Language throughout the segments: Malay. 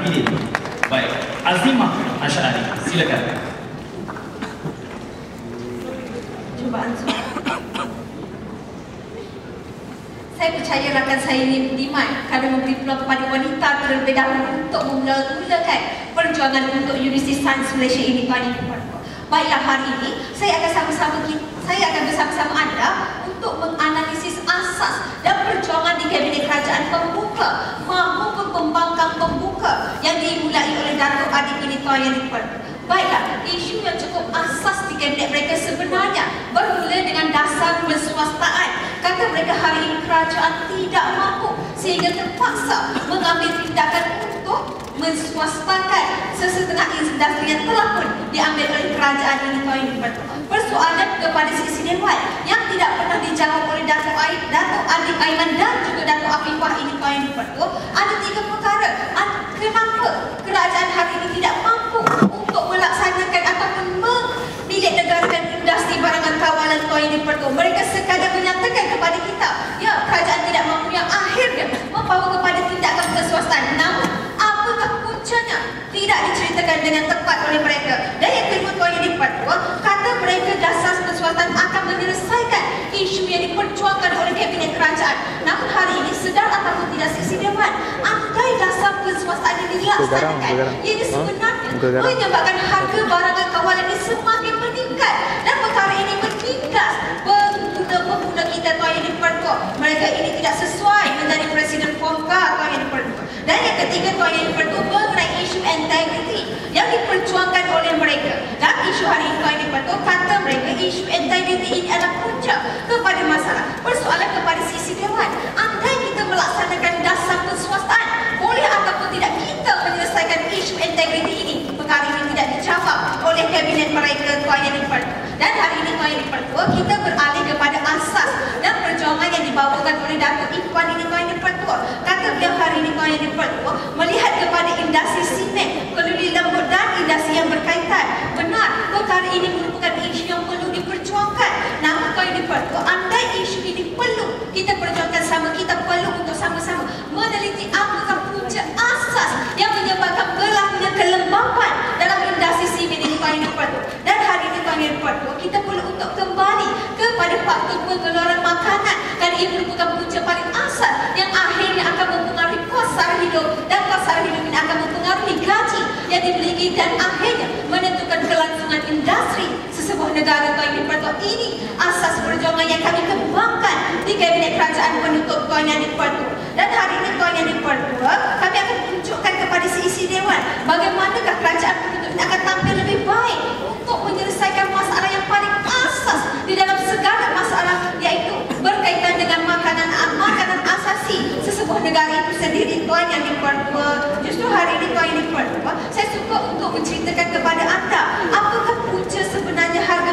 Hafidin. Baik, Azimah Asy'ari, silakan. Cubaan soal. Saya percaya rakan saya ini budiman kerana memberi peluang kepada wanita terlebih dahulu untuk memulakan perjuangan untuk Universiti Sains Malaysia ini, tuan dan puan. Baiklah, hari ini saya akan bersama-sama anda untuk menganalisis asas dan perjuangan di Kabinet Kerajaan Pembuka maupun pembangkang pembuka yang dimulai oleh Datuk Adik ini, tuan yang diperlukan. Baiklah, isu yang cukup asas di kabinet mereka sebenarnya bermula dengan dasar perswastaan. Kata mereka hari ini kerajaan tidak mampu sehingga terpaksa mengambil tindakan untuk menswastakan sesetengah industri yang telah pun diambil oleh kerajaan ini, tuan yang diperlukan. Persoalan kepada sisi dewan yang tidak pernah dijawab oleh Datuk Adik Aiman dan juga Datuk Afifah ini, tuan yang diperlukan. Ada tiga perkara. Kenapa kerajaan hari ini tidak mampu untuk melaksanakan ataupun memilik negarakan industri barangan kawalan, tuan yang diperlukan. Mereka sekadar menyatakan kepada kita, ya, kerajaan tidak mampu, yang akhirnya membawa kepada tindakan perswastaan. Namun apakah puncanya tidak diceritakan dengan tepat oleh mereka. Dan yang kedua, tuan yang diperlukan, kata mereka dasar perswastaan akan menyelesaikan isu yang diperjuangkan oleh kabinet kerajaan. Namun hari ini sedar ataupun tidak sisi dewan, andai dasar perswastaan ini dilaksanakan, ia sebenarnya menyebabkan harga barangan kawalan ini semakin meningkat dan perkara ini menindas pengguna kita, tuan yang diperlukan. Mereka ini tidak sesuai menjadi Presiden Fomka, tuan yang diperlukan. Dan yang ketiga, tuan yang diperlukan, mengenai isu integriti yang diperjuangkan oleh mereka. Dan isu hari ini, tuan yang diperlukan, kata mereka isu integriti ini adalah punca kepada masalah. Persoalan kepada sisi dewan, andai kita melaksanakan dasar perswastaan, boleh ataupun tidak kita menyelesaikan isu integriti ini. Perkara ini tidak dijawab oleh kabinet mereka, tuan yang diperlukan. Dan hari ini, tuan yang diperlukan, kita beralih kepada asas dan perjuangan yang dibawakan oleh Datuk Ikhwan ini, tuan yang diperlukan. Kata beliau hari ini, tuan yang diperlukan, melihat kepada industri simen, keluli lembut dan industri yang berkaitan. Benar, perkara ini merupakan isu yang perlu diperjuangkan. Namun, tuan yang diperlukan, andai isu ini perlu kita perjuangkan sama, kita perlu untuk sama-sama meneliti apakah punca asas yang menyebabkan berlakunya kelembapan dalam industri simen ini, tuan yang diperlukan. Dan hari ini, tuan yang diperlukan, kita perlu untuk kembali kepada faktor pengeluaran makanan, kerana ia merupakan punca paling asas yang akhirnya akan mempengaruhi kos sara hidup, dan kos sara hidup ini akan mempengaruhi gaji yang dimiliki dan akhirnya menentukan kelangsungan industri sesebuah negara, tuan yang diperlukan. Ini asas perjuangan yang kami kembangkan di Kabinet Kerajaan Penutup, tuan yang diperlukan. Dan hari ini, tuan yang diperlukan, kami akan tunjukkan kepada seisi dewan bagaimanakah kerajaan penutup ini akan tampil lebih baik untuk menyelesaikan masalah yang paling asas di dalam segala masalah, iaitu berkaitan dengan makanan asasi sesebuah negara itu sendiri, tuan yang diperlukan. Justru hari ini, tuan yang diperlukan, saya suka untuk menceritakan kepada anda apakah punca sebenarnya harga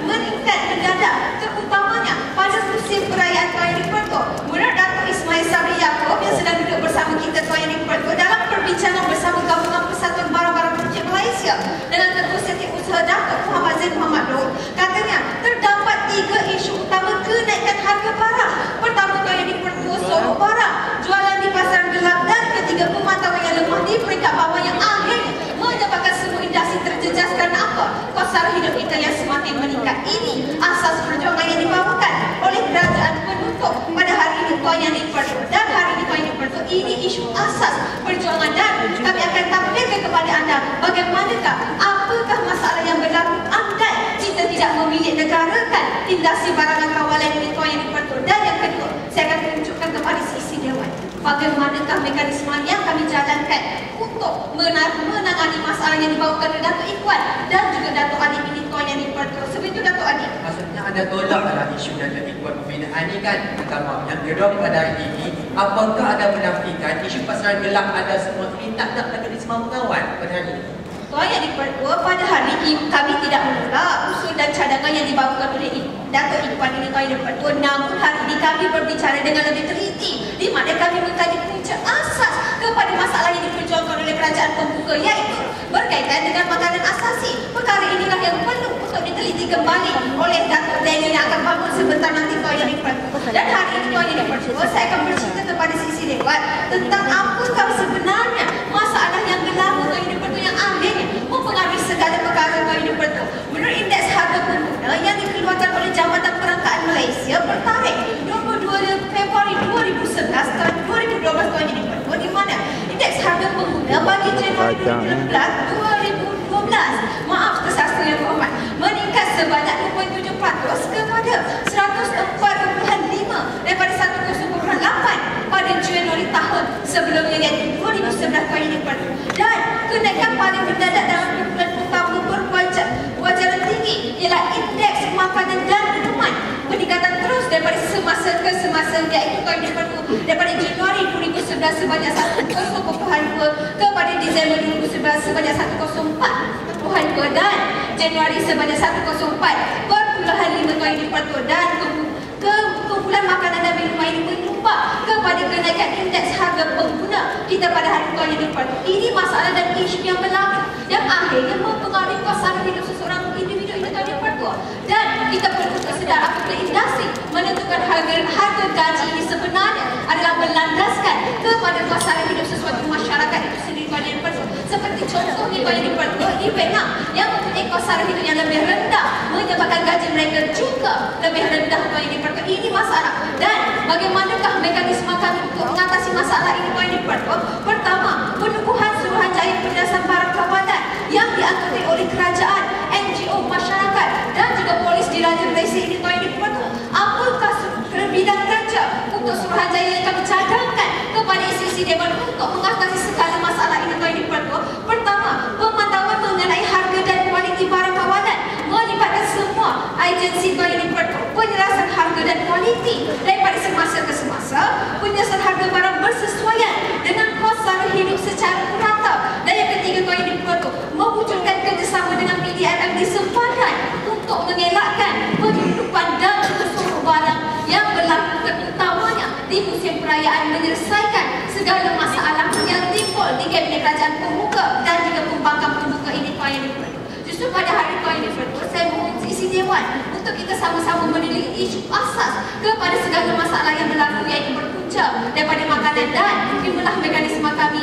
meningkat mendadak, terutamanya pada musim perayaan, tuan yang diperlukan. Menurut Datuk Ismail Sabri Yaakob yang sedang duduk bersama kita, tuan yang diperlukan, dalam perbincangan bersama Gabungan Persatuan Barang-Barang Projek Malaysia dengan Ketua Setiausaha Datuk Muhammad Zain Muhammad Nur, katanya terdapat tiga isu utama kenaikan harga barang. Pertama, tuan yang diperlukan, sorok barang, jualan di pasaran gelap, dan ketiga, pemantauan yang lemah di peringkat bawah yang akhirnya menyebabkan semua industri terjejas kerana apa? Kos sara hidup kita yang semakin meningkat. Ini asas perjuangan yang dibawakan oleh kerajaan penutup pada hari ini, tuan yang diperlukan. Dan hari ini, tuan yang diperlukan, ini isu asas perjuangan dan kami akan tampilkan kepada anda bagaimanakah, apakah masalah yang berlaku andai kita tidak memilih negarakan industri barangan kawalan ini, tuan yang diperlukan. Dan yang kedua, saya akan tunjukkan kepada sisi dewan bagaimanakah mekanisme yang kami jalankan untuk menangani masalah yang dibawakan oleh Datuk Ikhwan dan juga Datuk Adik ini, tuan yang diperlukan. Sebab itu, Datuk Adik, maksudnya ada tolak dalam isu Datuk Ikhwan pembinaan ini kan. Pertama, yang kedua pada hari ini, apakah ada menafikan isu pasaran gelap ada semua ini tak mekanisme pengawan pada hari ini? Tuan yang diperlukan, pada hari ini kami tidak menolak usul dan cadangan yang dibawakan oleh Datuk Ikhwan ini, tuan yang diperlukan. Namun hari ini kami berbicara dengan lebih teliti, di mana kami mengkaji punca asas kepada masalah yang diperjuangkan oleh kerajaan pembuka, iaitu berkaitan dengan makanan asasi. Perkara inilah yang perlu untuk diteliti kembali oleh Datuk Daniel yang akan bangun sebentar nanti, tuan yang diperlukan. Dan hari ini, tuan yang diperlukan, saya akan bercerita kepada sisi dewan tentang apakah sebenarnya masalah Kacang. 2012, maaf tersasar yang berhormat, meningkat sebanyak 2.7% kepada 104.5 daripada 1.8 pada Januari tahun sebelumnya iaitu 2011 kali lipat. Dan kenaikan paling mendadak dalam bulan utama berwajaran tinggi ialah indeks makanan dan minuman. Peningkatan terus daripada semasa ke semasa iaitu kali lipat daripada Januari 2011 sebanyak 1.2 kepada Disember 2011 sebanyak 1.4 dan Januari sebanyak 1.4 kali lipat dan kumpulan makanan dan minuman ini menyumbang kepada kenaikan indeks harga pengguna kita pada hari kali lipat. Ini masalah dan isu yang berlaku yang akhirnya mempengaruhi kos sara hidup seseorang individu ini kali lipat dan kita perlu sedar apabila industri menentukan harga gaji ini sebenarnya adalah berlandaskan kepada kos sara hidup sesuatu masyarakat itu sendiri kali lipat. Seperti contohnya kali lipat di Vietnam yang mempunyai kos sara hidup yang lebih rendah menyebabkan gaji mereka juga lebih rendah kali lipat. Ini masalah dan bagaimanakah mekanisme kami untuk mengatasi masalah ini kali lipat? Pertama, penubuhan Suruhanjaya Penjelasan Barang Kawalan yang diangkuti oleh kerajaan, NGO, masyarakat dan juga polis diraja Malaysia ini kali lipat. Apakah bidang kerja untuk Suruhanjaya yang kami cadangkan kepada institusi Dewan untuk mengatasi segala masalah ini kali lipat? Pertama, pemantauan mengenai harga dan kualiti barang kawalan melibatkan semua agensi kali lipat. Penjelasan harga dan kualiti daripada semasa ke semasa, penjelasan harga barang bersesuaian dengan kos sara hidup secara merata. Dan yang ketiga kali lipat, mewujudkan kerjasama dengan PDRM di sempadan untuk mengelakkan penyelundupan dan pesuruh barang yang berlaku terutamanya di musim perayaan, menyelesaikan segala masalah yang timbul di Kabinet Kerajaan Pembuka dan juga pembangkang pembuka ini kali lipat. Justru pada hari kali lipat, saya mohon isi Dewan untuk kita sama-sama meneliti isu asas kepada segala masalah yang berlaku iaitu berpunca daripada makanan dan inilah mekanisme kami